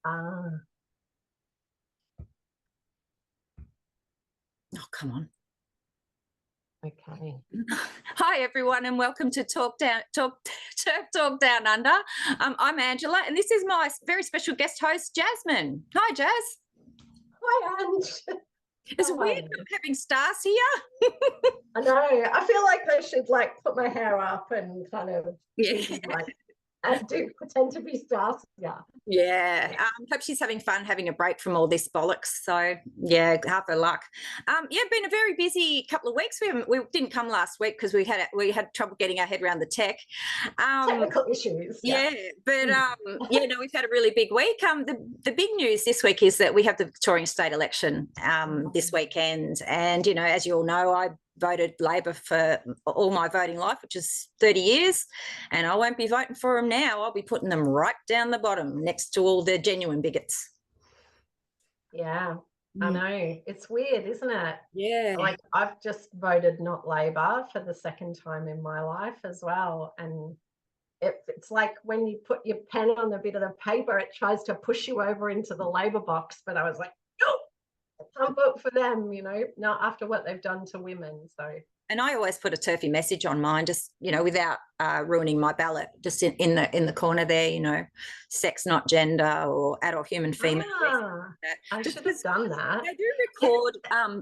Ah, Oh, come on. okay. Hi, everyone, and welcome to Terf Talk Down Under. I'm Angela, and this is my very special guest host, Jasmine. Hi, Jazz. Hi, Ange. It's How are weird you? not having stars here. I know. I feel like I should put my hair up and kind of Yeah. and pretend to be Stasia. Yeah. Hope she's having fun having a break from all this bollocks. So yeah, half her luck. Been a very busy couple of weeks. We didn't come last week because we had trouble getting our head around the tech. Technical issues. Yeah, but we've had a really big week. The big news this week is that we have the Victorian State Election this weekend, and as you all know, I voted Labor for all my voting life, which is 30 years, and I won't be voting for them now. I'll be putting them right down the bottom next to all the genuine bigots. Yeah, I know. It's weird, isn't it? Yeah. I've just voted not Labor for the second time in my life as well, and it's like when you put your pen on a bit of the paper, it tries to push you over into the Labor box. But I was like, no, I can't vote for them, not after what they've done to women. So. And I always put a turfy message on mine, just without ruining my ballot, just in the corner there, sex not gender, or adult human female. I should have done that. They do record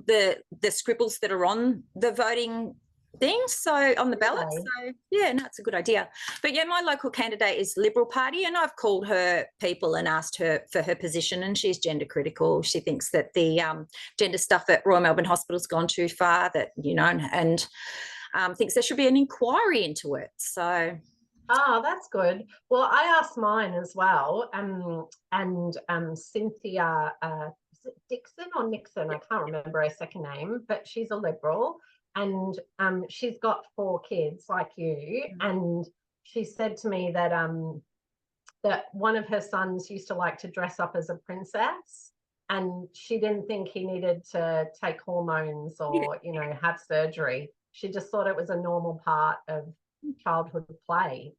the scribbles that are on the voting things, so on the ballot. Okay. So yeah, no, it's a good idea. But yeah, my local candidate is Liberal Party, and I've called her people and asked her for her position, and she's gender critical. She thinks that the gender stuff at Royal Melbourne Hospital's gone too far, that and thinks there should be an inquiry into it. So that's good. Well, I asked mine as well, and Cynthia Dixon or Nixon, I can't remember her second name, but she's a Liberal. And she's got 4 kids like you, and she said to me that that one of her sons used to like to dress up as a princess, and she didn't think he needed to take hormones or have surgery. She just thought it was a normal part of childhood play.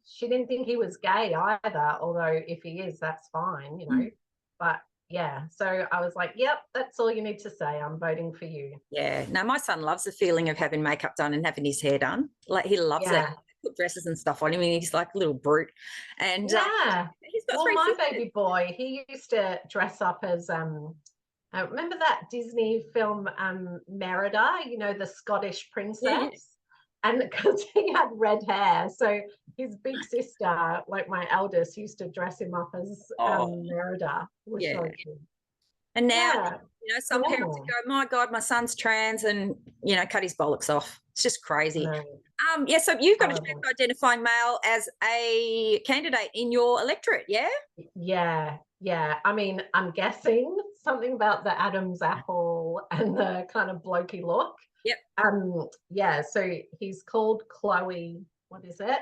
She didn't think he was gay either, although if he is, that's fine, but yeah, so I was like, yep, that's all you need to say. I'm voting for you. Yeah, no, my son loves the feeling of having makeup done and having his hair done. Like, he loves it. Put dresses and stuff on him, and he's like a little brute. And he's got my baby boy, he used to dress up as remember that Disney film Merida, the Scottish princess? Yeah. And because he had red hair, so his big sister, like my eldest, used to dress him up as Merida. So cute. And now, some parents go, my God, my son's trans, and, cut his bollocks off. It's just crazy. So you've got a trans-identifying male as a candidate in your electorate, yeah? Yeah. I mean, I'm guessing something about the Adam's apple and the kind of blokey look. Yep. So he's called Chloe, what is it?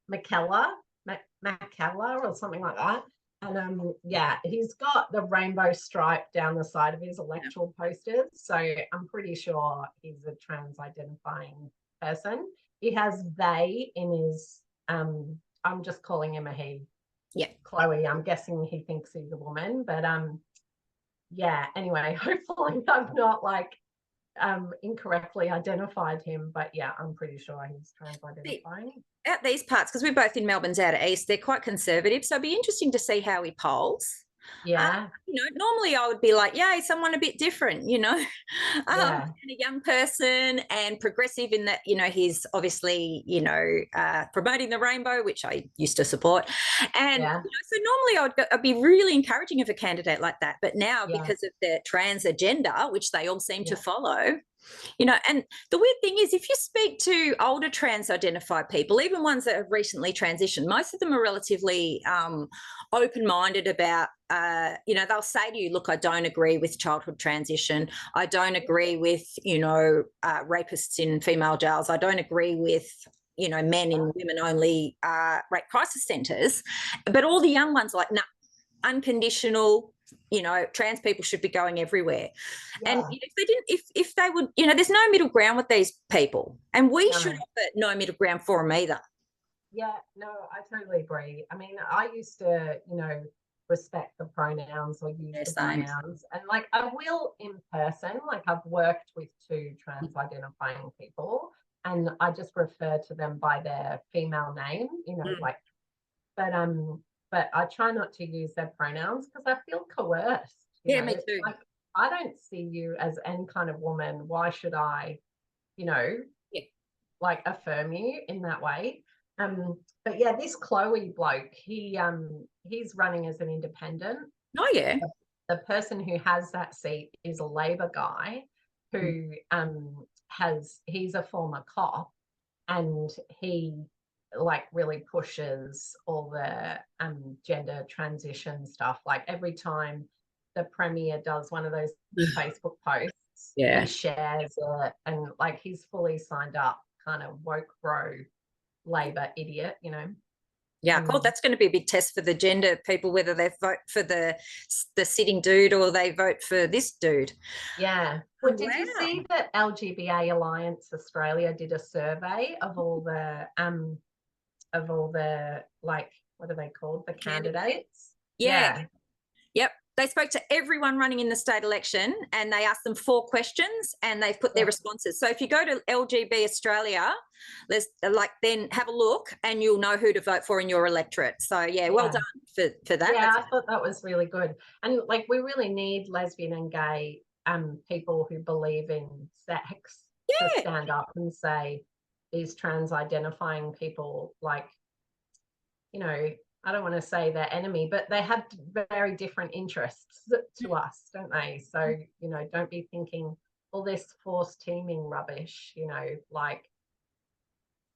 McKellar or something like that. And he's got the rainbow stripe down the side of his electoral posters. So I'm pretty sure he's a trans identifying person. He has they in his I'm just calling him a he. Yeah. Chloe, I'm guessing he thinks he's a woman, but anyway, hopefully I've not incorrectly identified him, but yeah, I'm pretty sure he's trans identifying. Out these parts, because we're both in Melbourne's outer east, they're quite conservative, so it'd be interesting to see how he polls. Normally I would be like, yay, someone a bit different, and a young person and progressive in that, he's obviously, promoting the rainbow, which I used to support. And so normally I'd be really encouraging of a candidate like that. But now, because of the trans agenda, which they all seem to follow, and the weird thing is, if you speak to older trans-identified people, even ones that have recently transitioned, most of them are relatively open-minded about, they'll say to you, look, I don't agree with childhood transition. I don't agree with, rapists in female jails. I don't agree with, men in women-only rape crisis centres. But all the young ones are like, nah, unconditional, trans people should be going everywhere. And if they would, there's no middle ground with these people, and we should offer no middle ground for them either. Yeah, no, I totally agree. I mean, I used to, respect the pronouns or use the same. pronouns. And like I will in person, like I've worked with 2 trans identifying people and I just refer to them by their female name, you know, like, but I try not to use their pronouns because I feel coerced. You know? Me too. Like, I don't see you as any kind of woman. Why should I, you know, like affirm you in that way? But yeah, this Chloe bloke, he's running as an independent. Oh yeah. The person who has that seat is a Labor guy who he's a former cop, and he like really pushes all the gender transition stuff. Like every time the Premier does one of those Facebook posts, he shares it, and like he's fully signed up kind of woke bro Labor idiot, you know. Yeah, cool. That's going to be a big test for the gender people, whether they vote for the sitting dude or they vote for this dude. Yeah. Well, did you see that LGBA Alliance Australia did a survey of all the like, what are they called? The candidates? Yeah. Yep. They spoke to everyone running in the state election and they asked them 4 questions and they've put their responses. So if you go to LGB Australia, there's like, then have a look and you'll know who to vote for in your electorate. So yeah, well done for that. Yeah, I thought that was really good. And like, we really need lesbian and gay people who believe in sex to stand up and say these trans identifying people, like, you know, I don't want to say they're enemy, but they have very different interests to us, don't they? So, you know, don't be thinking all this forced teaming rubbish, you know, like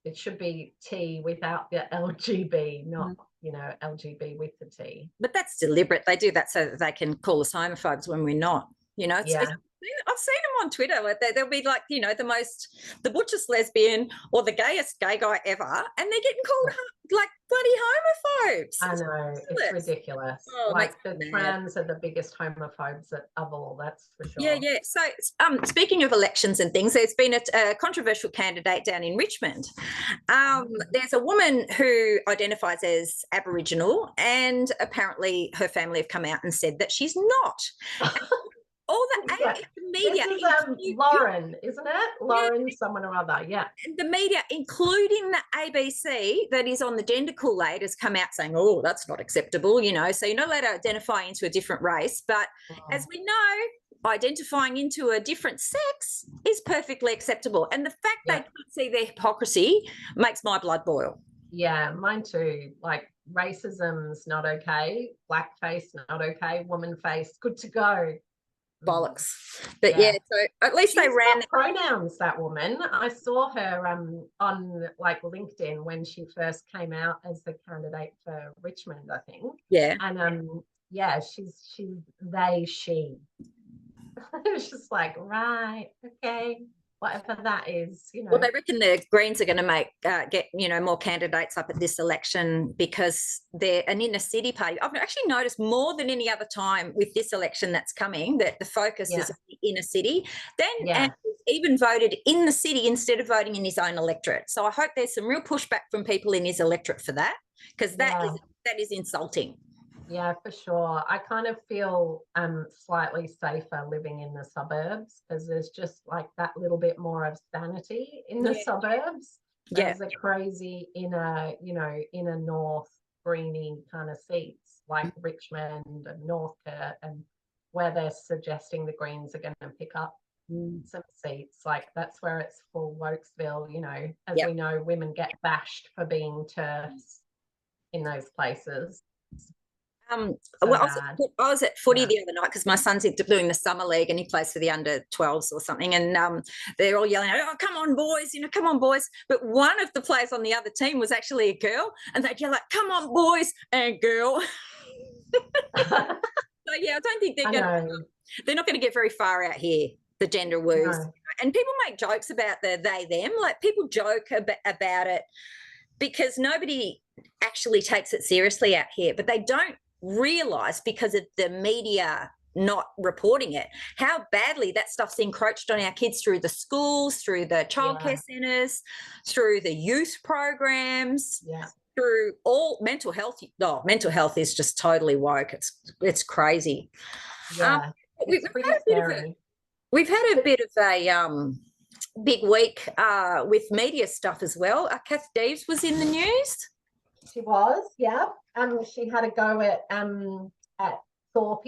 it should be T without the LGB, not, you know, LGB with the T. But that's deliberate. They do that so that they can call us homophobes when we're not, you know. I've seen them on Twitter where they'll be like, you know, the butchest lesbian or the gayest gay guy ever, and they're getting called like bloody homophobes. I know, it's ridiculous. Like the trans are the biggest homophobes of all, that's for sure. Yeah. So speaking of elections and things, there's been a controversial candidate down in Richmond. There's a woman who identifies as Aboriginal, and apparently her family have come out and said that she's not. All the media. This is Lauren, isn't it? Lauren, someone or other, The media, including the ABC that is on the gender Kool-Aid, has come out saying, oh, that's not acceptable, you know. So you're not allowed to identify into a different race. But as we know, identifying into a different sex is perfectly acceptable. And the fact they can't see their hypocrisy makes my blood boil. Yeah, mine too. Like, racism's not okay. Blackface, not okay. Woman face, good to go. Bollocks. But so at least they ran pronouns, that woman. I saw her on like LinkedIn when she first came out as the candidate for Richmond, I think. And she's they, she. It's just like, right, okay, whatever that is, you know. Well, they reckon the Greens are going to get, you know, more candidates up at this election because they're an inner city party. I've actually noticed more than any other time with this election that's coming that the focus is on the inner city. Then Andrews even voted in the city instead of voting in his own electorate. So I hope there's some real pushback from people in his electorate for that, because that is insulting. Yeah, for sure. I kind of feel slightly safer living in the suburbs because there's just like that little bit more of sanity in the suburbs. There's a crazy inner north greeny kind of seats like Richmond and Northcote, and where they're suggesting the Greens are going to pick up some seats. Like, that's where it's full Wokesville, you know. As we know, women get bashed for being TERFs in those places. I was at footy the other night because my son's doing the summer league and he plays for the under 12s or something, and they're all yelling, oh, come on boys, you know, come on boys. But one of the players on the other team was actually a girl, and they'd yell like, come on boys and girl. So I don't think they're not going to get very far out here, the gender woos. And people make jokes about the they them, like people joke about it because nobody actually takes it seriously out here, but they don't realise, because of the media not reporting it, how badly that stuff's encroached on our kids through the schools, through the childcare centres, through the youth programs. through all mental health. Oh, mental health is just totally woke. It's crazy. Yeah, it's pretty scary. We've had a bit of a big week with media stuff as well. Kath Deves was in the news. She was, yeah. She had a go at Thorpe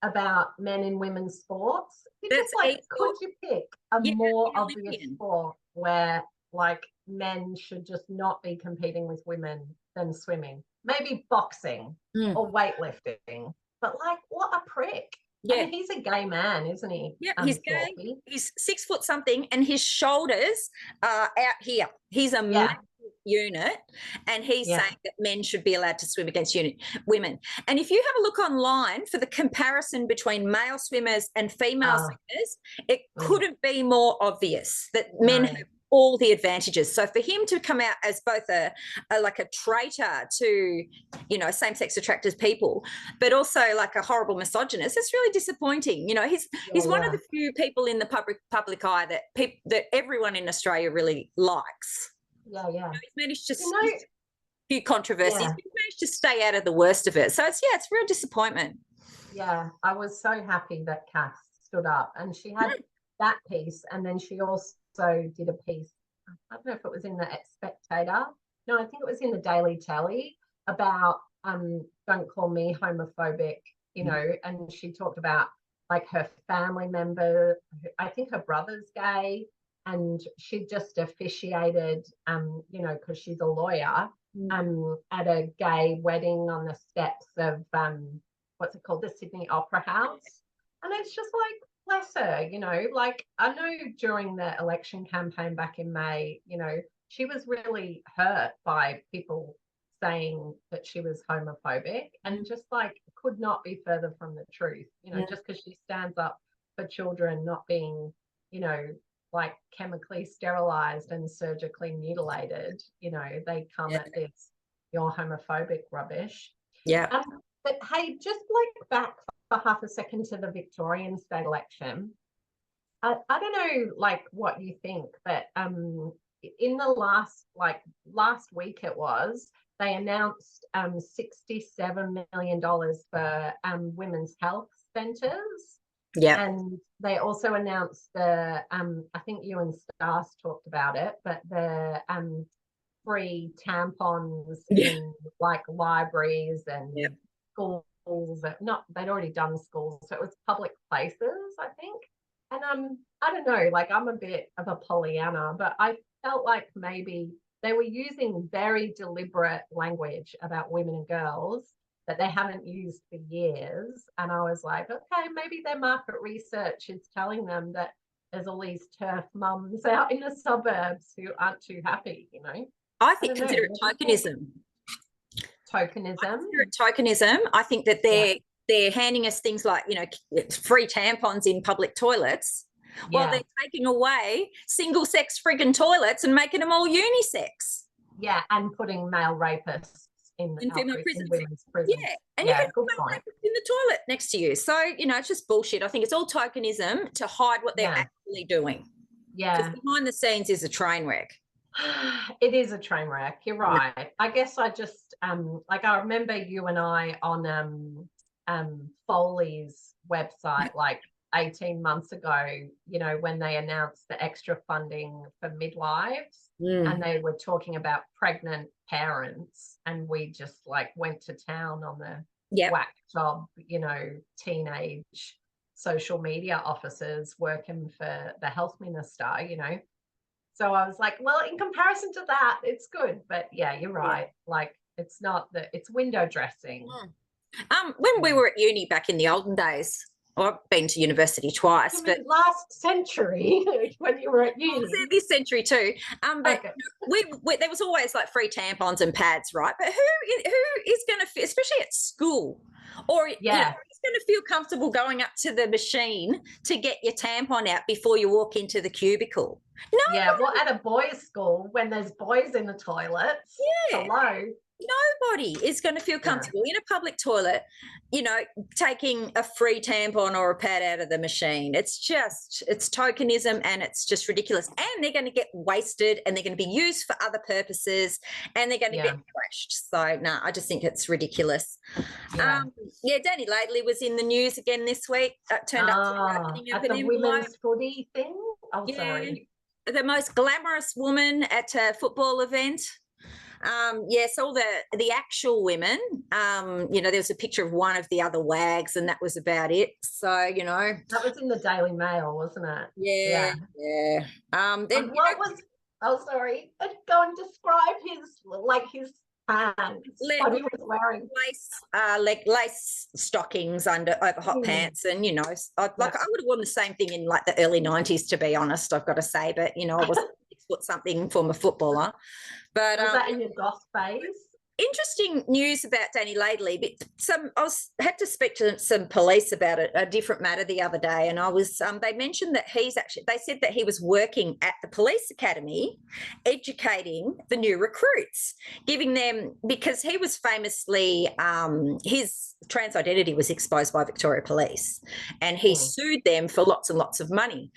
about men in women's sports. It's like, could you pick a more obvious sport where like men should just not be competing with women than swimming? Maybe boxing or weightlifting. But like, what a prick. Yeah. I mean, he's a gay man, isn't he? Yeah, he's gay. He's 6 foot something, and his shoulders are out here. He's a massive unit, and he's saying that men should be allowed to swim against women. And if you have a look online for the comparison between male swimmers and female swimmers, it couldn't be more obvious that men have all the advantages. So for him to come out as both a traitor to, you know, same-sex attracted people, but also like a horrible misogynist, it's really disappointing. You know, he's one of the few people in the public eye that everyone in Australia really likes. Yeah. You know, he's managed to a few controversies, but he's managed to stay out of the worst of it. So it's real disappointment. Yeah, I was so happy that Kath stood up, and she had that piece, and then she also did a piece, I don't know if it was in the Spectator, no, I think it was in the Daily Telly, about don't call me homophobic, you know, and she talked about like her family member, I think her brother's gay, and she just officiated, you know, because she's a lawyer, at a gay wedding on the steps of what's it called, the Sydney Opera House. And it's just like, bless her, you know, like I know during the election campaign back in May, you know, she was really hurt by people saying that she was homophobic, and just like could not be further from the truth, you know, just because she stands up for children not being, you know, like chemically sterilized and surgically mutilated, you know, they come at this, your homophobic rubbish. Yeah. But hey, just like back for half a second to the Victorian State Election. I don't know like what you think, but in the last week it was, they announced $67 million for women's health centres. Yeah. And they also announced the I think you and Stas talked about it, but the free tampons in like libraries and schools. They'd already done schools, so it was public places, I think. And I don't know, like I'm a bit of a Pollyanna, but I felt like maybe they were using very deliberate language about women and girls that they haven't used for years. And I was like, okay, maybe their market research is telling them that there's all these TERF mums out in the suburbs who aren't too happy, you know. I consider it tokenism. Tokenism. I think that they're handing us things like, you know, free tampons in public toilets, while they're taking away single-sex friggin' toilets and making them all unisex. Yeah, and putting male rapists in female prisons. Yeah, and you can put male rapists in the toilet next to you. So, you know, it's just bullshit. I think it's all tokenism to hide what they're actually doing. Yeah. Because behind the scenes is a train wreck. It is a train wreck. You're right. I guess I just like I remember you and I on Foley's website like 18 months ago, you know, when they announced the extra funding for midwives, and they were talking about pregnant parents, and we just like went to town on the whack job, you know, teenage social media officers working for the health minister, you know. So I was like, well, in comparison to that, it's good. But yeah, you're right. Like it's not it's window dressing. When we were at uni back in the olden days, I've been to university twice, but last century when you were at uni. I was there this century too. But we there was always like free tampons and pads, right? But who is going to, especially at school, or you know, who's going to feel comfortable going up to the machine to get your tampon out before you walk into the cubicle? No. Yeah, well, at a boys' school when there's boys in the toilets. Yeah. Hello. Nobody is going to feel comfortable in a public toilet, you know, taking a free tampon or a pad out of the machine. It's tokenism, and it's just ridiculous. And they're going to get wasted, and they're going to be used for other purposes, and they're going to get trashed. So, no, I just think it's ridiculous. Danny Laidley was in the news again this week. Turned up to the opening of the women's footy thing. Sorry. The most glamorous woman at a football event. Yes, all the actual women, you know, there was a picture of one of the other wags, and that was about it. So, you know, that was in the Daily Mail, wasn't it? Yeah. Then sorry, go and describe his pants. What he was wearing. Lace stockings over hot pants, and you know, I would have worn the same thing in like the early 90s, to be honest. I've got to say, but you know, I wasn't 6 foot something from a footballer. But was that in your goth phase? Interesting news about Danny Laidley. But had to speak to some police about a different matter the other day, and they mentioned that they said that he was working at the police academy, educating the new recruits, giving them, because he was famously his trans identity was exposed by Victoria Police, and he sued them for lots and lots of money.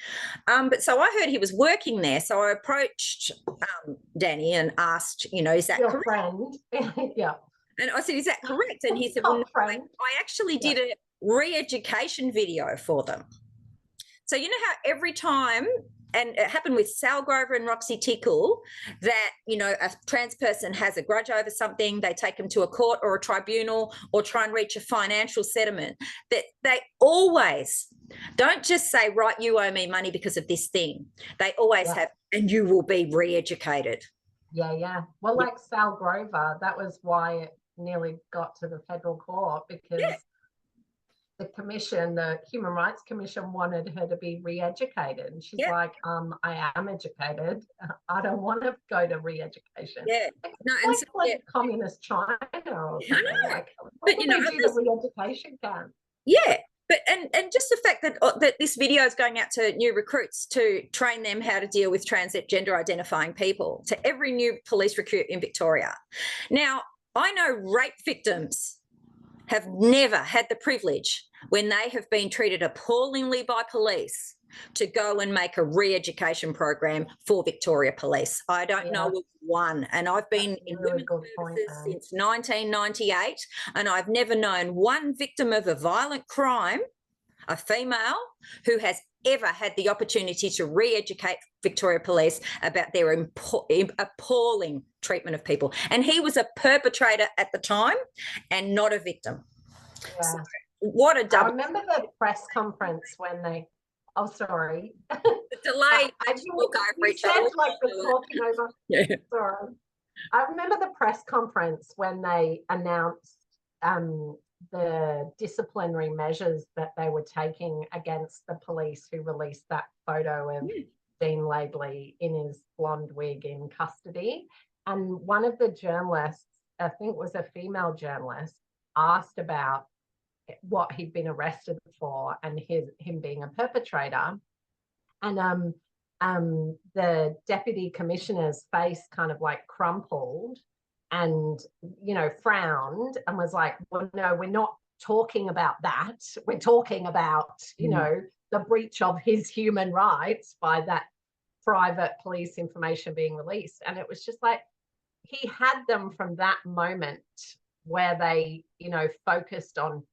But so I heard he was working there, so I approached Danny and asked, you know, is that your correct? Friend? Yeah. And I said, is that correct? And he said, well, no, I actually did a re-education video for them. So you know how every time, and it happened with Sal Grover and Roxy Tickle, that, you know, a trans person has a grudge over something, they take them to a court or a tribunal or try and reach a financial settlement, that they always don't just say, right, you owe me money because of this thing. They always have, and you will be re-educated. Yeah. Well, like Sal Grover, that was why it nearly got to the federal court, because the commission, the Human Rights Commission, wanted her to be re-educated. And she's like, I am educated. I don't want to go to re-education. Like communist China or something. But you know, do the re-education camp. But and just the fact that this video is going out to new recruits to train them how to deal with transgender identifying people, to every new police recruit in Victoria. Now, I know rape victims have never had the privilege, when they have been treated appallingly by police, to go and make a re-education program for Victoria Police. I don't know of one, and I've been in women's services since 1998, and I've never known one victim of a violent crime, a female, who has ever had the opportunity to re-educate Victoria Police about their appalling treatment of people. And he was a perpetrator at the time and not a victim. So, what a double. I remember the press conference when they sorry. The delay. Like the talking over. Sorry. I remember the press conference when they announced the disciplinary measures that they were taking against the police who released that photo of Dean Laidley in his blonde wig in custody. And one of the journalists, I think it was a female journalist, asked about what he'd been arrested for and him being a perpetrator. And the deputy commissioner's face kind of like crumpled and, you know, frowned and was like, well, no, we're not talking about that. We're talking about, you know, the breach of his human rights by that private police information being released. And it was just like, he had them from that moment where they, you know, focused on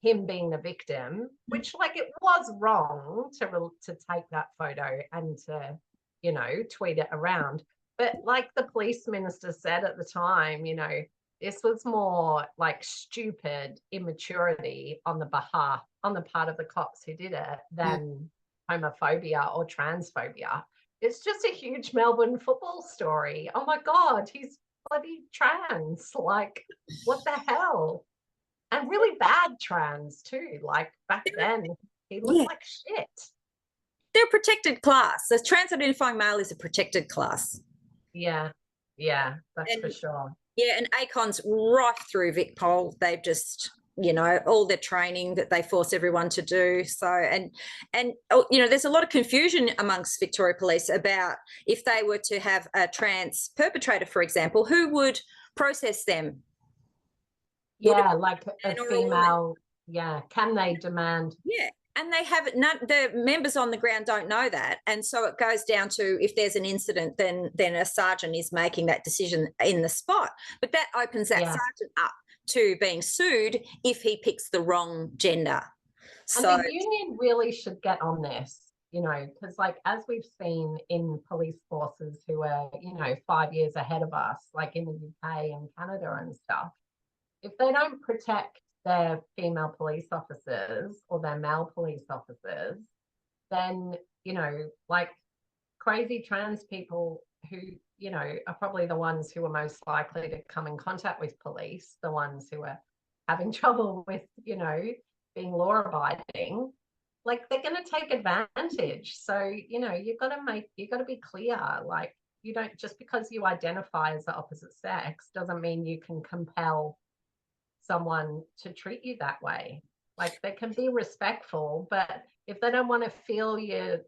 him being the victim, which, like, it was wrong to take that photo and to, you know, tweet it around. But like the police minister said at the time, you know, this was more like stupid immaturity on the part of the cops who did it than homophobia or transphobia. It's just a huge Melbourne football story. Oh my God, he's bloody trans. Like, what the hell? And really bad trans too. Like back then, he looked like shit. They're a protected class. The trans identifying male is a protected class. Yeah, that's for sure. Yeah, and ACON's right through VicPol. They've just, you know, all the training that they force everyone to do. So, and you know, there's a lot of confusion amongst Victoria Police about if they were to have a trans perpetrator, for example, who would process them. Yeah, like a female. Yeah, can they demand? Yeah, and they have none. The members on the ground don't know that, and so it goes down to if there's an incident, then a sergeant is making that decision in the spot. But that opens that sergeant up to being sued if he picks the wrong gender. So, and the union really should get on this, you know, because like as we've seen in police forces who are, you know, 5 years ahead of us, like in the UK and Canada and stuff, if they don't protect their female police officers or their male police officers, then, you know, like crazy trans people who, you know, are probably the ones who are most likely to come in contact with police, the ones who are having trouble with, you know, being law abiding, like they're going to take advantage. So, you know, you've got to be clear, like you don't, just because you identify as the opposite sex doesn't mean you can compel someone to treat you that way. Like they can be respectful, but if they don't want to feel your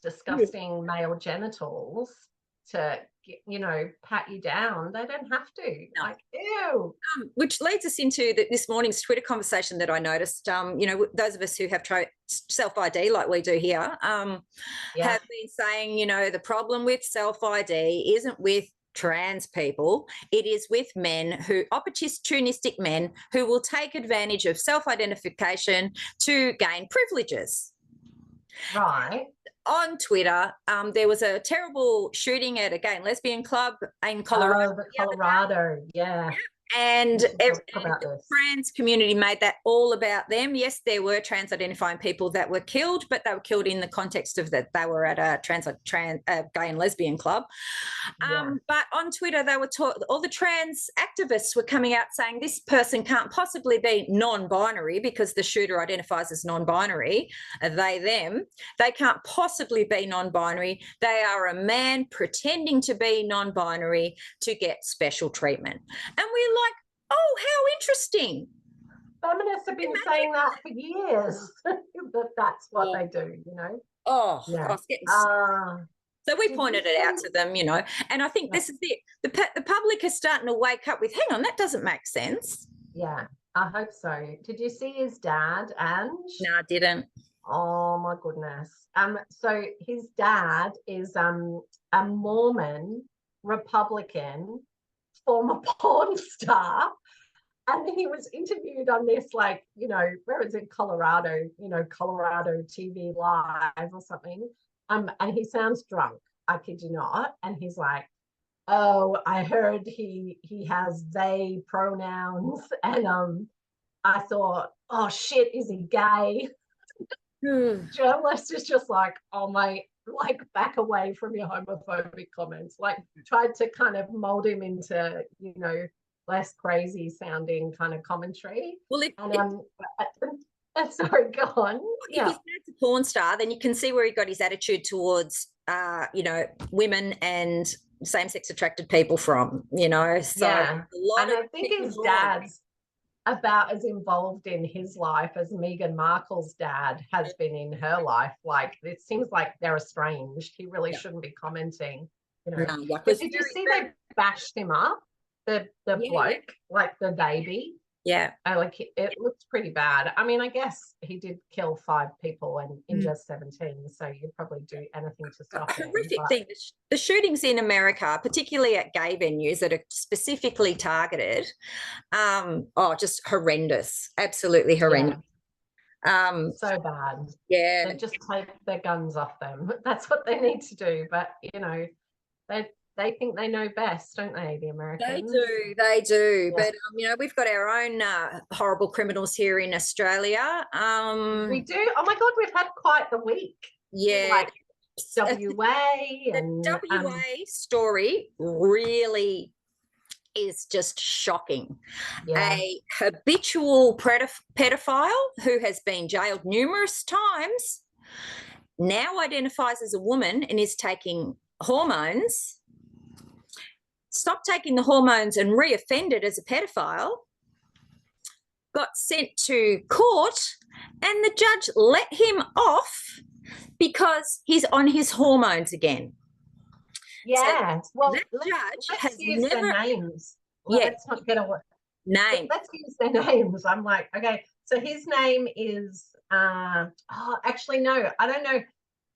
disgusting male genitals to, you know, pat you down, they don't have to. No. Like, ew. Which leads us into this morning's Twitter conversation that I noticed. You know, those of us who have self-ID like we do here have been saying, you know, the problem with self-ID isn't with trans people, it is with men who, opportunistic men who will take advantage of self-identification to gain privileges. Right. On Twitter, there was a terrible shooting at a gay and lesbian club in Colorado. Oh, Colorado, yeah. And the trans community made that all about them. Yes, there were trans identifying people that were killed, but they were killed in the context of that they were at a gay and lesbian club. But on Twitter, they were all the trans activists were coming out saying this person can't possibly be non-binary because the shooter identifies as non-binary, they, them. They can't possibly be non-binary. They are a man pretending to be non-binary to get special treatment. And we're like, oh, how interesting. Feminists have been saying that for years, that that's what they do, you know. Oh, yeah. So we pointed it out to them, you know, and I think this is it. The public is starting to wake up with, hang on, that doesn't make sense. Yeah, I hope so. Did you see his dad, Ange? No, I didn't. Oh my goodness. So his dad is a Mormon Republican former porn star, and he was interviewed on this, like, you know, where is it, Colorado, you know, Colorado TV Live or something, and he sounds drunk, I kid you not, and he's like, oh, I heard he has they pronouns, and I thought, oh shit, is he gay? Journalist is just like, oh my, like, back away from your homophobic comments, like tried to kind of mold him into, you know, less crazy sounding kind of commentary. Well, sorry, go on. If he's a porn star, then you can see where he got his attitude towards you know, women and same-sex attracted people from, you know. So and I think his dad's about as involved in his life as Meghan Markle's dad has been in her life. Like, it seems like they're estranged. He really shouldn't be commenting, you know. But did you see they bashed him up, the bloke, like the baby? Yeah. Like, it looks pretty bad. I mean, I guess he did kill 5 people and injure 17, so you'd probably do anything to stop it. Horrific thing. The shootings in America, particularly at gay venues that are specifically targeted, just horrendous. Absolutely horrendous. So bad. Yeah. They just take their guns off them. That's what they need to do. But, you know, they think they know best, don't they, the Americans? They do. Yeah. But, you know, we've got our own horrible criminals here in Australia. We do. Oh, my God, we've had quite the week. Yeah. Like WA. The WA story really is just shocking. Yeah. A habitual pedophile who has been jailed numerous times now identifies as a woman and is taking hormones, stopped taking the hormones and reoffended as a pedophile, got sent to court, and the judge let him off because he's on his hormones again. Yeah. So well, that judge has never. Names. let's not get away. Name. Let's use their names. I'm like, okay, so his name is, actually, no, I don't know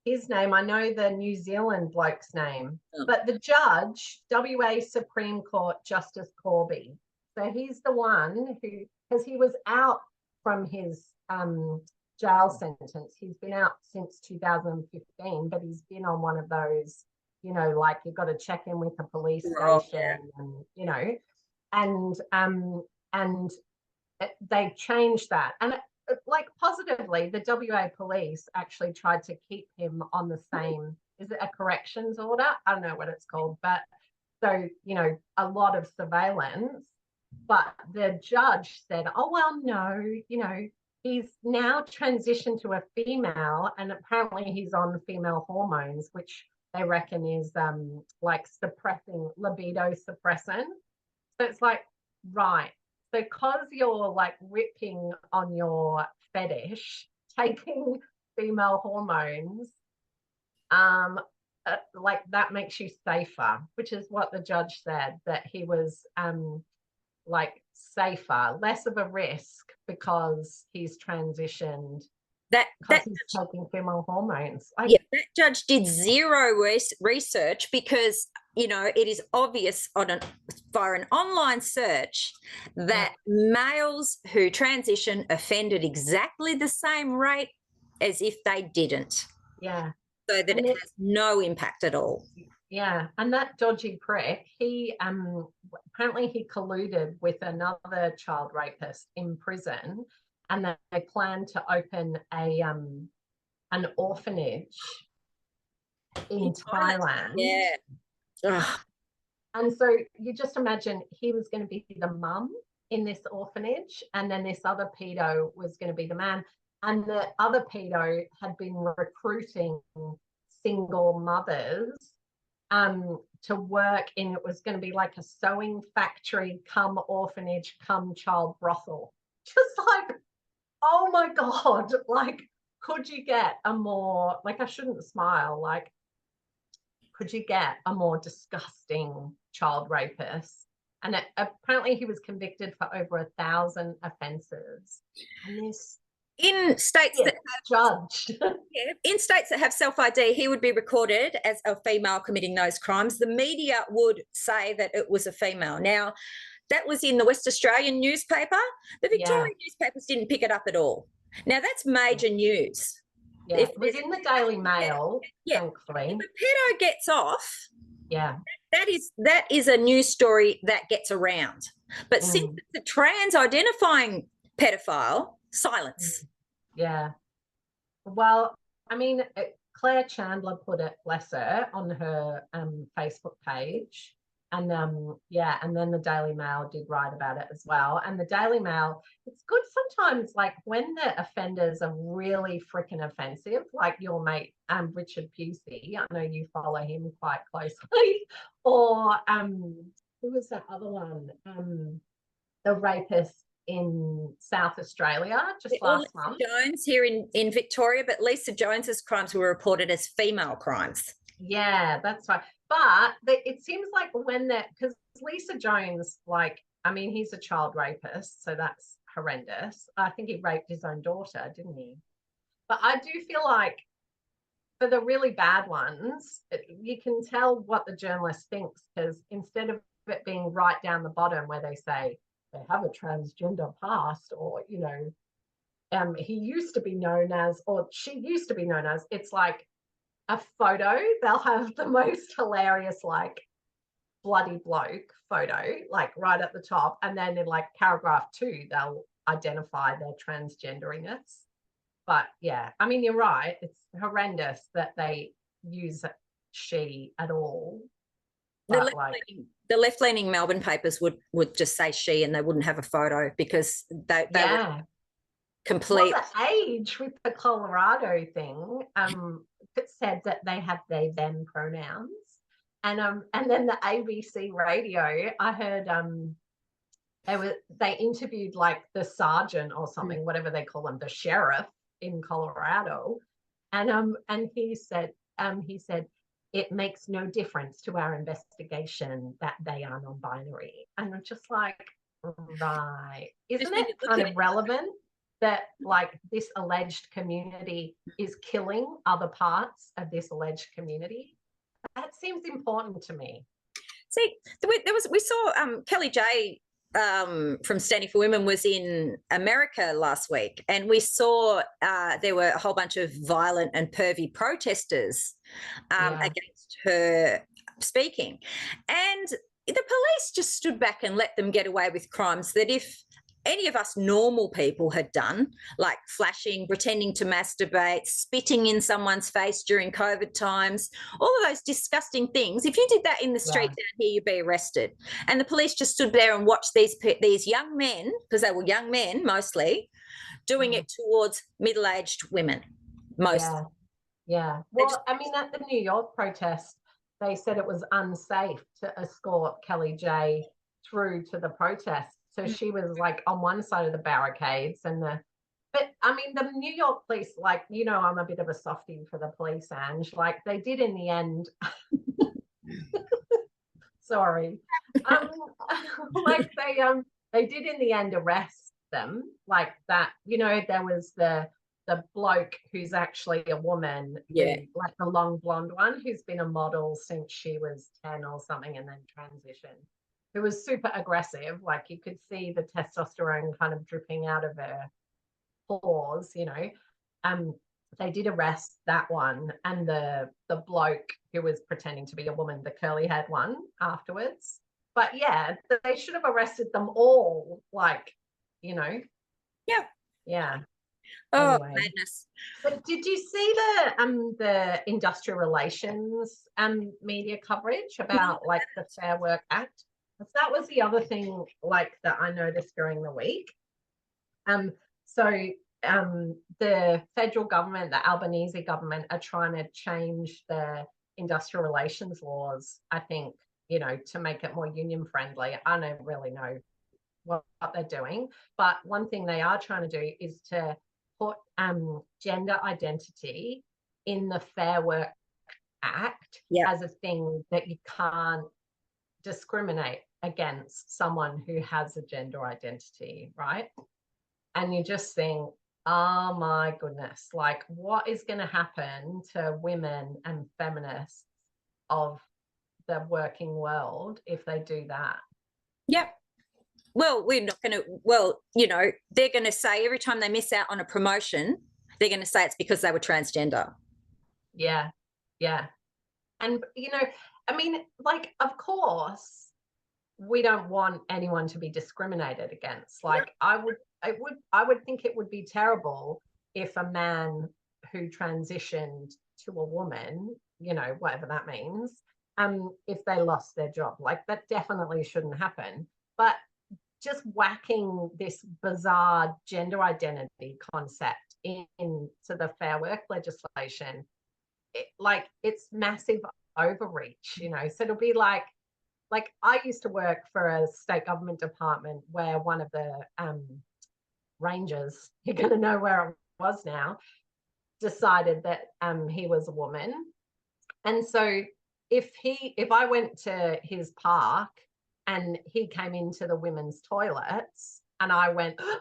his name. I know the New Zealand bloke's name, but the judge, WA Supreme Court Justice Corby. So he's the one who, because he was out from his jail sentence. He's been out since 2015, but he's been on one of those, you know, like you've got to check in with the police station, and you know, and they changed that, and like positively, the WA police actually tried to keep him on the same. Is it a corrections order? I don't know what it's called, but so you know, a lot of surveillance. But the judge said, "Oh well, no, you know." He's now transitioned to a female, and apparently he's on female hormones, which they reckon is like suppressing, libido suppressant. So it's like, right. So because you're like ripping on your fetish, taking female hormones, like that makes you safer, which is what the judge said, that he was like safer, less of a risk because he's transitioned. That he's taking female hormones. That judge did zero research because, you know, it is obvious via an online search that males who transition offended exactly the same rate as if they didn't. Yeah. So that it has no impact at all. Yeah, and that dodgy prick, he apparently he colluded with another child rapist in prison, and they planned to open an orphanage in Thailand. Yeah. Ugh. And so you just imagine he was going to be the mum in this orphanage, and then this other pedo was going to be the man. And the other pedo had been recruiting single mothers to work in, it was going to be like a sewing factory, come orphanage, come child brothel. Just like, oh my God, like, could you get a more, like, I shouldn't smile, like, could you get a more disgusting child rapist? And apparently he was convicted for over 1,000 offences. And this in states that have judged. In states that have self-ID, he would be recorded as a female committing those crimes. The media would say that it was a female. Now, that was in the West Australian newspaper. The Victorian newspapers didn't pick it up at all. Now, that's major news. Yeah, it was in the Daily Mail, thankfully. If a pedo gets off, that is a news story that gets around. But since it's a trans-identifying pedophile, silence. Yeah. Well, I mean, Claire Chandler put it, bless her, on her Facebook page. And and then the Daily Mail did write about it as well. And the Daily Mail, it's good sometimes, like when the offenders are really freaking offensive, like your mate Richard Pusey, I know you follow him quite closely, or who was that other one? The rapist in South Australia just last month. Jones here in Victoria, but Lisa Jones's crimes were reported as female crimes. Yeah, that's right. But it seems like when because Lisa Jones, like, I mean, he's a child rapist, so that's horrendous. I think he raped his own daughter, didn't he? But I do feel like for the really bad ones, you can tell what the journalist thinks, because instead of it being right down the bottom where they say they have a transgender past, or, you know, he used to be known as, or she used to be known as, it's like a photo. They'll have the most hilarious, like, bloody bloke photo, like right at the top, and then in like paragraph 2 they'll identify their transgenderiness. But yeah, I mean, you're right, it's horrendous that they use she at all. The left-leaning Melbourne papers would just say she, and they wouldn't have a photo because they were complete. Well, the Age with the Colorado thing, it said that they have they them pronouns, and then the ABC radio, I heard they interviewed like the sergeant or something, whatever they call them, the sheriff in Colorado, and he said it makes no difference to our investigation that they are non-binary. And I'm just like, right. Isn't it kind of relevant that like this alleged community is killing other parts of this alleged community? That seems important to me. See, we saw Kelly J from Standing for Women was in America last week, and we saw there were a whole bunch of violent and pervy protesters against her speaking, and the police just stood back and let them get away with crimes that if any of us normal people had done, like flashing, pretending to masturbate, spitting in someone's face during COVID times, all of those disgusting things, if you did that in the street down here, you'd be arrested. And the police just stood there and watched these young men, because they were young men mostly, doing it towards middle-aged women, mostly. Yeah. Well, I mean, at the New York protest, they said it was unsafe to escort Kelly J through to the protest. So she was like on one side of the barricades but I mean, the New York police, like, you know, I'm a bit of a softie for the police, Ange, like they did in the end, sorry, like they did in the end arrest them, like that, you know, there was the bloke who's actually a woman, like the long blonde one, who's been a model since she was 10 or something and then transitioned. Who was super aggressive, like you could see the testosterone kind of dripping out of her pores, you know. They did arrest that one and the bloke who was pretending to be a woman, the curly haired one, afterwards. But yeah, they should have arrested them all, like, you know. Yeah. Oh, anyway. madness. But did you see the industrial relations media coverage about like the Fair Work Act? That was the other thing, like, that I noticed during the week. The federal government, the Albanese government, are trying to change the industrial relations laws, I think, you know, to make it more union friendly. I don't really know what they're doing, but one thing they are trying to do is to put gender identity in the Fair Work Act as a thing that you can't discriminate against someone who has a gender identity, right? And you just think, oh my goodness, like what is going to happen to women and feminists of the working world if they do that? Yep. Well, we're not going to, well, you know, they're going to say every time they miss out on a promotion, they're going to say it's because they were transgender. Yeah. And, you know, I mean, like, of course, we don't want anyone to be discriminated against. Like, I would think it would be terrible if a man who transitioned to a woman, you know, whatever that means, if they lost their job. Like, that definitely shouldn't happen. But just whacking this bizarre gender identity concept into the Fair Work legislation, it's massive overreach, you know. So it'll be like I used to work for a state government department where one of the rangers, you're going to know where it was now, decided that he was a woman. And so if I went to his park and he came into the women's toilets and I went, oh,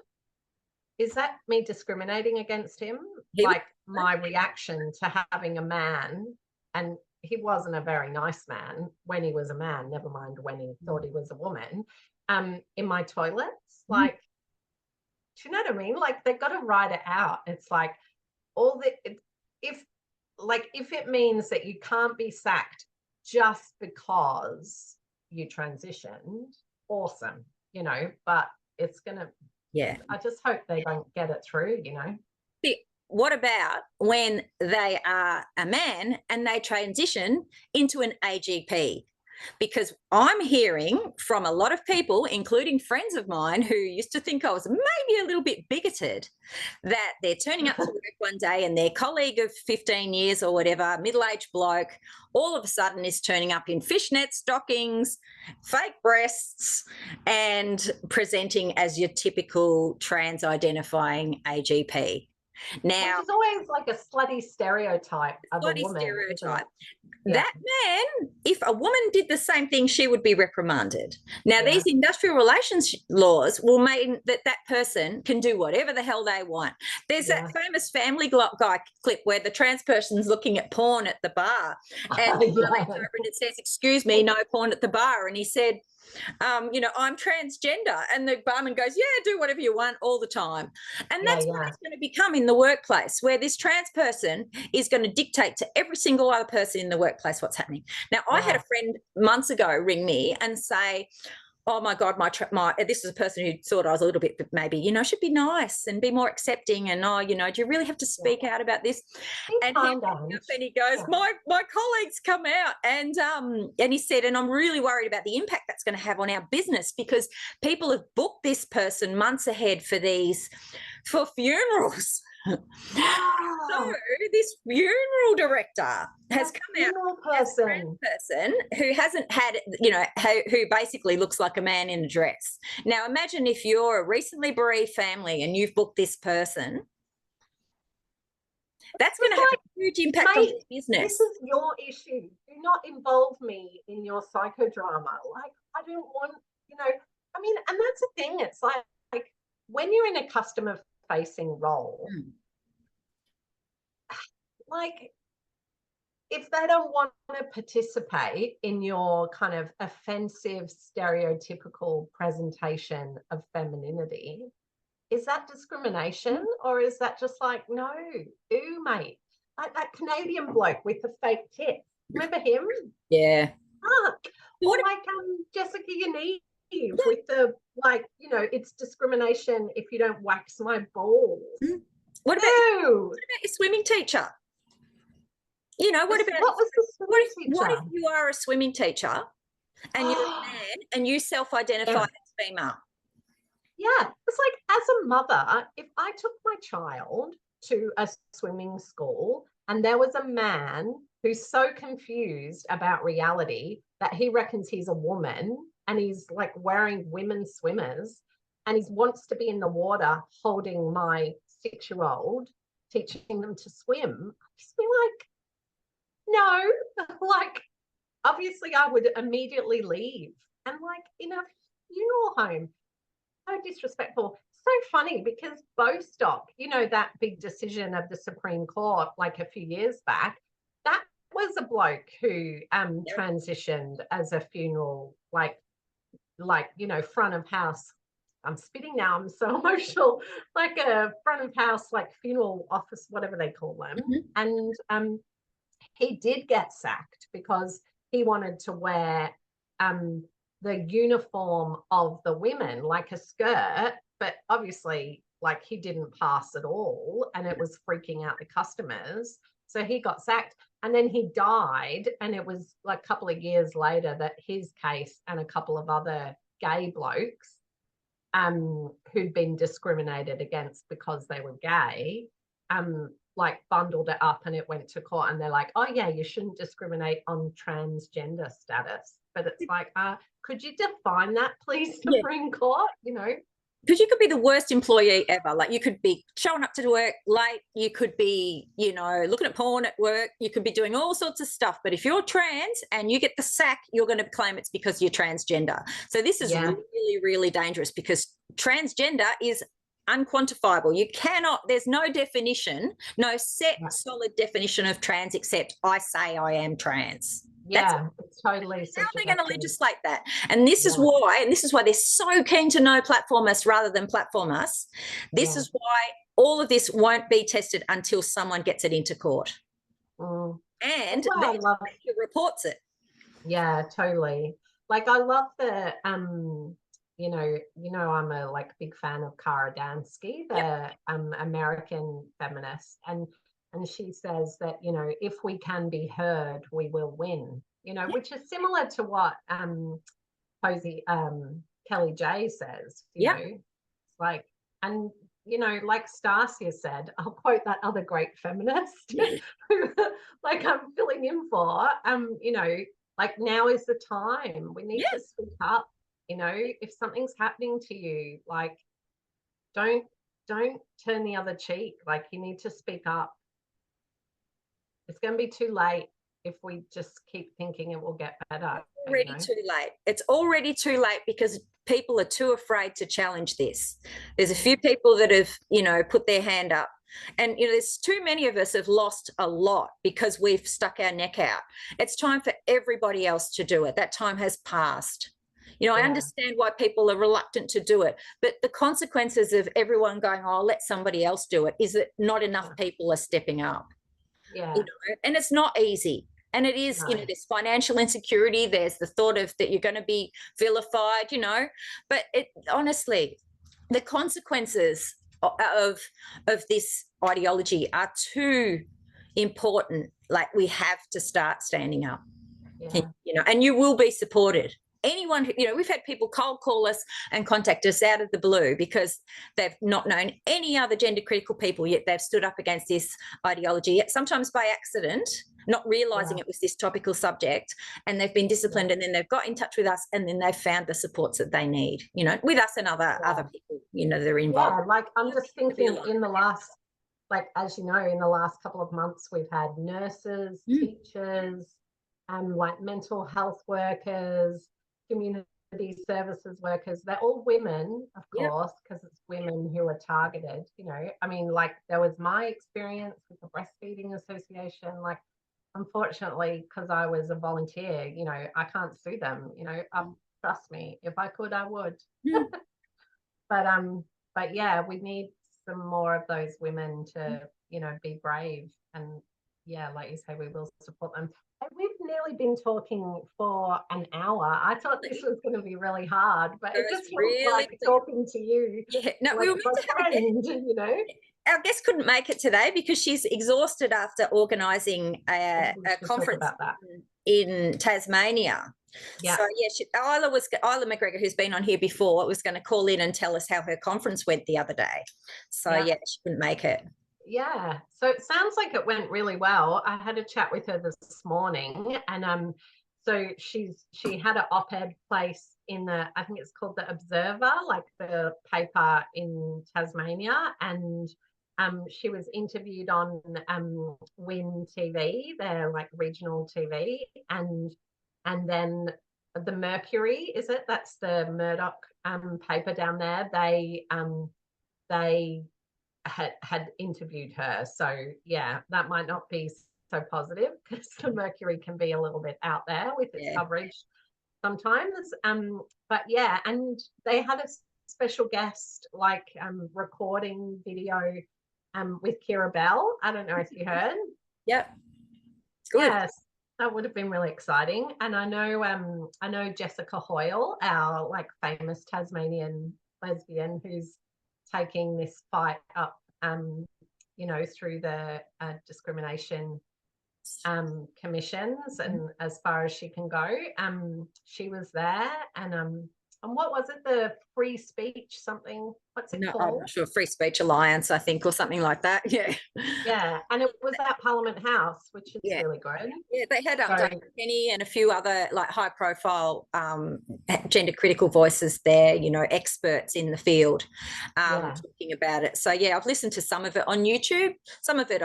is that me discriminating against him? Like, my reaction to having a man, and he wasn't a very nice man when he was a man, never mind when he thought he was a woman, in my toilets. Like, do you know what I mean? Like, they've got to write it out. It's like, if it means that you can't be sacked just because you transitioned, awesome, you know, but it's gonna, I just hope they don't get it through, you know. What about when they are a man and they transition into an AGP? Because I'm hearing from a lot of people, including friends of mine who used to think I was maybe a little bit bigoted, that they're turning up to work one day and their colleague of 15 years or whatever, middle-aged bloke, all of a sudden is turning up in fishnet stockings, fake breasts, and presenting as your typical trans-identifying AGP. Now, which is always like a slutty stereotype of a woman. Stereotype. That man, if a woman did the same thing, she would be reprimanded. Now, these industrial relations laws will mean that that person can do whatever the hell they want. There's that famous Family Guy clip where the trans person's looking at porn at the bar, and the guy leans over and it says, "Excuse me, no porn at the bar." And he said, you know, "I'm transgender." And the barman goes, "Yeah, do whatever you want all the time." And that's what it's going to become in the workplace, where this trans person is going to dictate to every single other person in the workplace what's happening. Now, I had a friend months ago ring me and say, "Oh my God, this is a person who thought I was a little bit, maybe, you know, should be nice and be more accepting. And, oh, you know, do you really have to speak out about this?" And he goes, my colleagues come out and he said, "And I'm really worried about the impact that's going to have on our business, because people have booked this person months ahead for funerals." So this funeral director has come out as a trans person who hasn't had, you know, who basically looks like a man in a dress. Now, imagine if you're a recently bereaved family and you've booked this person. That's going to have a huge impact on the business. This is your issue. Do not involve me in your psychodrama. Like, I don't want, you know, I mean, and that's the thing. It's like when you're in a customer-facing role, like, if they don't want to participate in your kind of offensive, stereotypical presentation of femininity, is that discrimination, or is that just like, no, ooh, mate, like that Canadian bloke with the fake tits? Remember him? Yeah. Or like Jessica Yaniv with the, like, you know, it's discrimination if you don't wax my balls. What about your swimming teacher? You know, what if you are a swimming teacher and you're a man and you self-identify as female? Yeah, it's like, as a mother, if I took my child to a swimming school and there was a man who's so confused about reality that he reckons he's a woman and he's like wearing women's swimmers and he wants to be in the water holding my 6-year-old, teaching them to swim, I'd just be like, no, like, obviously I would immediately leave. And like, in a funeral home, so disrespectful. So funny, because Bostock, you know, that big decision of the Supreme Court like a few years back, that was a bloke who transitioned as a funeral, like, you know, front of house. I'm spitting now, I'm so emotional. Like a front of house, like funeral office, whatever they call them. And he did get sacked because he wanted to wear the uniform of the women, like a skirt, but obviously, like, he didn't pass at all, and it was freaking out the customers. So he got sacked, and then he died, and it was like a couple of years later that his case and a couple of other gay blokes who'd been discriminated against because they were gay, like bundled it up and it went to court, and they're like, "Oh yeah, you shouldn't discriminate on transgender status." But it's like, could you define that, please, Supreme Court? You know, because you could be the worst employee ever. Like, you could be showing up to work late, you could be, you know, looking at porn at work, you could be doing all sorts of stuff. But if you're trans and you get the sack, you're going to claim it's because you're transgender. So this is really, really dangerous, because transgender is unquantifiable. You cannot, there's no definition, no set solid definition of trans, except I say I am trans. Yeah, it's totally. How are they going to legislate that? And this is why they're so keen to no platform us rather than platform us. This is why all of this won't be tested until someone gets it into court. And then reports it. Yeah, totally. Like, I love the you know, I'm a like big fan of Kara Dansky, the American feminist, and she says that, you know, if we can be heard, we will win, you know, which is similar to what Kelly J says, you know. It's like, and, you know, like Stasia said, I'll quote that other great feminist who, like, I'm filling in for, you know, like, now is the time. We need to speak up, you know, if something's happening to you, like, don't don't turn the other cheek. Like, you need to speak up. It's going to be too late if we just keep thinking it will get better. It's already too late. It's already too late because people are too afraid to challenge this. There's a few people that have, you know, put their hand up. And, you know, there's too many of us have lost a lot because we've stuck our neck out. It's time for everybody else to do it. That time has passed. You know, I understand why people are reluctant to do it, but the consequences of everyone going, oh, let somebody else do it, is that not enough people are stepping up. Yeah. You know, and it's not easy. And it is, you know, there's financial insecurity. There's the thought of that you're going to be vilified, you know, but it honestly, the consequences of this ideology are too important. Like, we have to start standing up, you know, and you will be supported. Anyone who, you know, we've had people cold call us and contact us out of the blue because they've not known any other gender critical people, yet they've stood up against this ideology, yet sometimes by accident, not realizing it was this topical subject, and they've been disciplined, and then they've got in touch with us, and then they've found the supports that they need, you know, with us and other people, you know, that are involved. Yeah, like, I'm just thinking in the last, like, as you know, in the last couple of months, we've had nurses, teachers, like mental health workers, community services workers. They're all women, of course, because it's women who are targeted, you know. I mean, like, there was my experience with the Breastfeeding Association. Like, unfortunately, because I was a volunteer, you know, I can't sue them, you know. Trust me, if I could, I would. But yeah, we need some more of those women to, you know, be brave. And yeah, like you say, we will support them. And we've nearly been talking for an hour. I thought this was going to be really hard, but it just feels like talking to you. Yeah, no, like we were meant to have a guest, you know. Our guest couldn't make it today because she's exhausted after organising a conference about that in Tasmania. Yeah. So yeah, Isla McGregor, who's been on here before, was going to call in and tell us how her conference went the other day. So yeah, she couldn't make it. Yeah, so it sounds like it went really well. I had a chat with her this morning, and so she had an op-ed place in the, I think it's called the Observer, like the paper in Tasmania, and she was interviewed on WIN TV, their like regional TV, and then the Mercury, is it? That's the Murdoch paper down there. They had interviewed her. So yeah, that might not be so positive because the Mercury can be a little bit out there with its coverage sometimes. But yeah, and they had a special guest, like recording video with Kira Bell. I don't know if you heard. Yep. It's good. Yes, that would have been really exciting. And I know Jessica Hoyle, our like famous Tasmanian lesbian, who's taking this fight up, you know, through the discrimination commissions and as far as she can go. She was there, and what was it? The free speech something? What's it called? I'm not sure. Free Speech Alliance, I think, or something like that. Yeah. Yeah, and it was at Parliament House, which is really good. Yeah, they had Penny and a few other like high-profile gender critical voices there. You know, experts in the field talking about it. So yeah, I've listened to some of it on YouTube. Some of it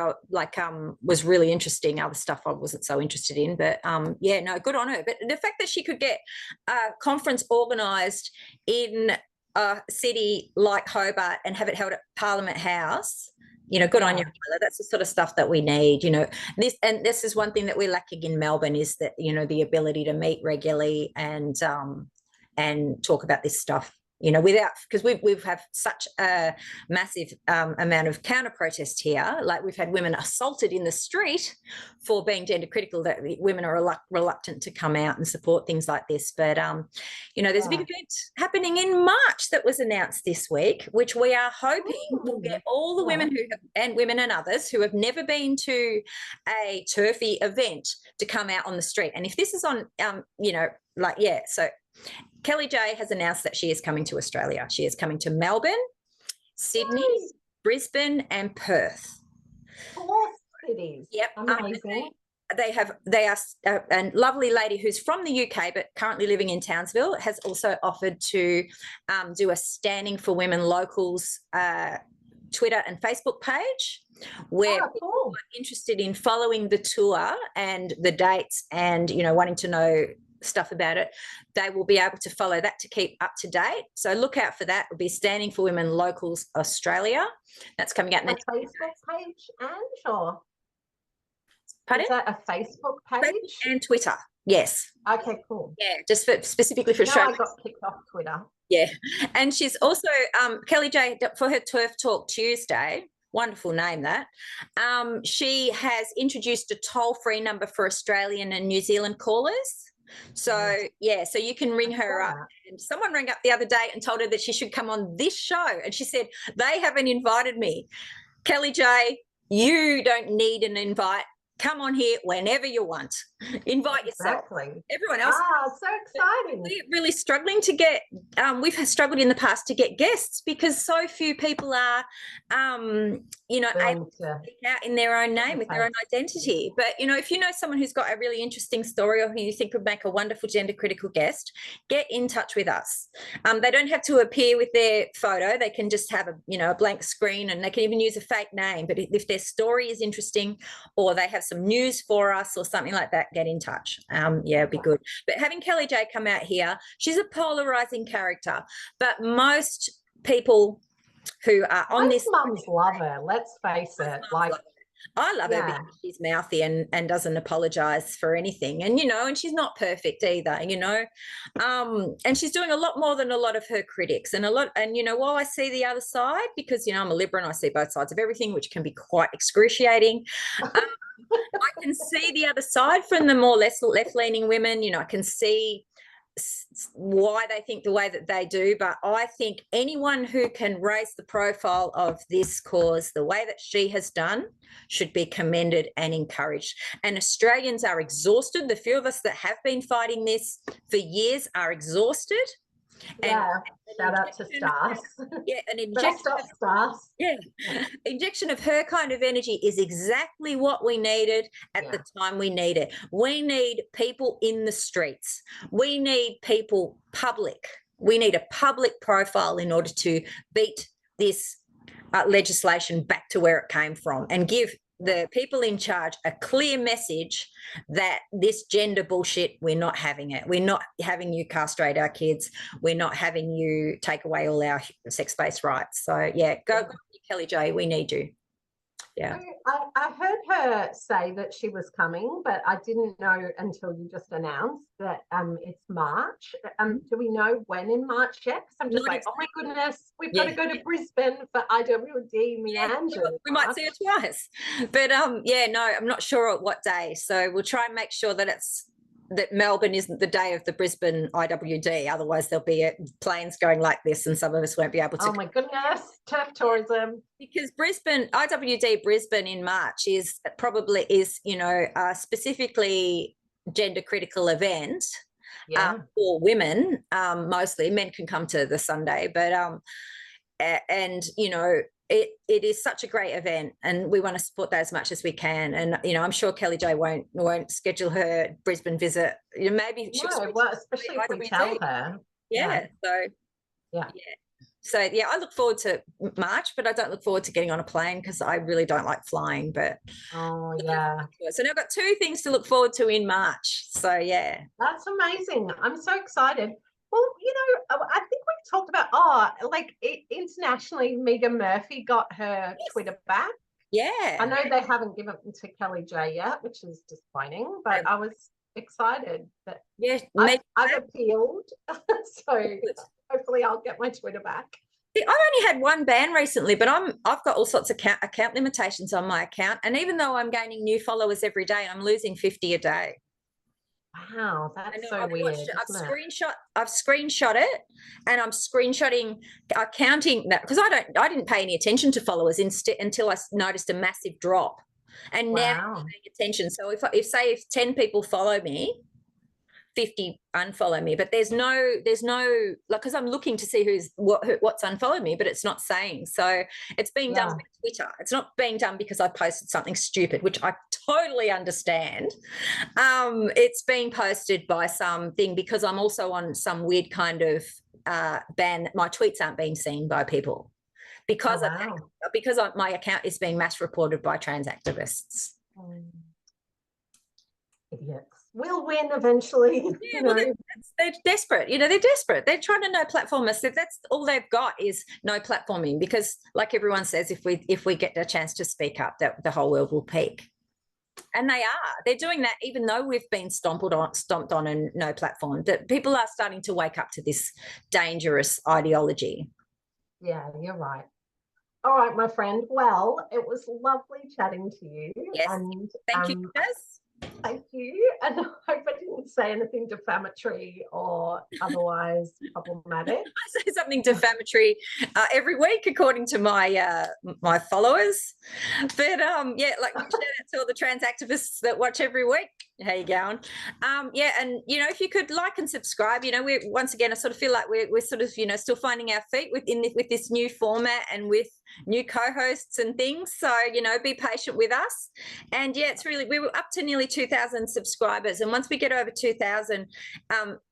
was really interesting. Other stuff I wasn't so interested in. But yeah, no, good on her. But the fact that she could get a conference organised in a city like Hobart and have it held at Parliament House, you know, good on you. That's the sort of stuff that we need, you know. This is one thing that we're lacking in Melbourne, is that, you know, the ability to meet regularly and talk about this stuff, you know, without, because we've had such a massive amount of counter protest here. Like, we've had women assaulted in the street for being gender critical, that women are reluctant to come out and support things like this. But you know, there's a big event happening in March that was announced this week, which we are hoping will get all the women women and others who have never been to a Terfy event to come out on the street. And if this is on, you know, like, so Kelly J has announced that she is coming to Australia. She is coming to Melbourne, Sydney, Brisbane, and Perth. 4 cities. Yep. Amazing. They are a lovely lady who's from the UK but currently living in Townsville has also offered to do a Standing for Women Locals Twitter and Facebook page where people are interested in following the tour and the dates and, you know, wanting to know stuff about it, they will be able to follow that to keep up to date. So look out for that. It'll be Standing for Women Locals Australia. That's coming out in the Facebook page, Ange, or pardon? Is that a Facebook page? Facebook and Twitter. Yes. Okay, cool. Yeah, just specifically for Australia. I got kicked off Twitter. Yeah, and she's also Kelly J for her Terf Talk Tuesday. Wonderful name that. She has introduced a toll-free number for Australian and New Zealand callers. So yeah, so you can ring her up. And someone rang up the other day and told her that she should come on this show, and she said, they haven't invited me. Kelly J, you don't need an invite. Come on here whenever you want. Invite yourself. Exactly. Everyone else. So exciting. We're really struggling to get, we've struggled in the past to get guests because so few people are, you know, able to speak out in their own name with their own identity. But, you know, if you know someone who's got a really interesting story or who you think would make a wonderful gender critical guest, get in touch with us. They don't have to appear with their photo. They can just have a blank screen, and they can even use a fake name. But if their story is interesting or they have some news for us or something like that, get in touch. It'd be good. But having Kelly J come out here, she's a polarizing character, but most people who are on this, mums love her, let's face it. Like, I love her because she's mouthy and doesn't apologize for anything, and and she's not perfect either, and she's doing a lot more than a lot of her critics, and while I see the other side, because I'm a Liberal and I see both sides of everything, which can be quite excruciating. I can see the other side from the more left-leaning women. I can see why they think the way that they do, but I think anyone who can raise the profile of this cause the way that she has done should be commended and encouraged. And Australians are exhausted. The few of us that have been fighting this for years are exhausted. Shout out to Stars. An injection of her kind of energy is exactly what we needed at the time we need it. We need people in the streets. We need people public. We need a public profile in order to beat this legislation back to where it came from and give the people in charge a clear message that this gender bullshit, we're not having it. We're not having you castrate our kids. We're not having you take away all our sex-based rights. So, go Kelly J, we need you. Yeah. I heard her say that she was coming, but I didn't know until you just announced that it's March. Do we know when in March yet? Because I'm just oh my goodness, we've got to go to Brisbane for IWD Meander. We might see her twice. But I'm not sure what day. So we'll try and make sure that that Melbourne isn't the day of the Brisbane IWD. Otherwise, there'll be planes going like this and some of us won't be able to. Oh, my goodness. Turf tourism. Because IWD Brisbane in March is a specifically gender critical event for women, mostly. Men can come to the Sunday, but it is such a great event, and we want to support that as much as we can. And I'm sure Kelly J won't schedule her Brisbane visit. Maybe especially if we tell her. So I look forward to March, but I don't look forward to getting on a plane because I really don't like flying. But so now I've got 2 things to look forward to in March. So that's amazing. I'm so excited. Well, I think we've talked about, internationally, Megan Murphy got her Twitter back. Yeah. I know they haven't given it to Kelly J yet, which is disappointing, but I was excited that I've appealed. So hopefully I'll get my Twitter back. See, I've only had one ban recently, but I've got all sorts of account limitations on my account. And even though I'm gaining new followers every day, I'm losing 50 a day. Wow, that's so weird. I've screenshot it, and I'm screenshotting, counting that, because I didn't pay any attention to followers until I noticed a massive drop, and now I'm paying attention. So if 10 people follow me, 50 unfollow me, but there's no because I'm looking to see what's unfollowed me, but it's not saying. So it's being done by Twitter. It's not being done because I posted something stupid, which I totally understand. It's being posted by something because I'm also on some weird kind of ban that my tweets aren't being seen by people because my account is being mass reported by trans activists. Idiots. We'll win eventually. Yeah, well, they're desperate. They're desperate. They're trying to no platform us. That's all they've got is no platforming, because, like everyone says, if we get a chance to speak up, that the whole world will peak. And they're doing that, even though we've been stomped on and no platform. That people are starting to wake up to this dangerous ideology. Yeah, you're right. All right, my friend. Well, it was lovely chatting to you. Yes, and thank you, Jess. Thank you. And I hope I didn't say anything defamatory or otherwise problematic. I say something defamatory every week, according to my my followers. But yeah, like, shout out to all the trans activists that watch every week. How you going? Yeah, and if you could like and subscribe. We once again, I sort of feel like we're sort of still finding our feet with this new format and with new co-hosts and things. So be patient with us. And yeah, it's really, we were up to nearly 2,000 subscribers, and once we get over 2,000,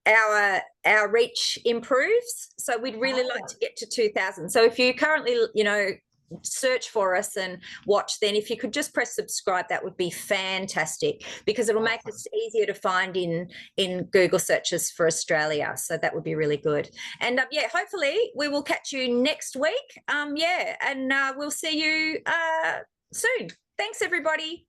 our reach improves. So we'd really like to get to 2,000. So if you currently search for us and watch, then if you could just press subscribe, that would be fantastic, because it'll make us easier to find in Google searches for Australia. So that would be really good. And yeah, hopefully we will catch you next week. Yeah, and we'll see you soon. Thanks, everybody.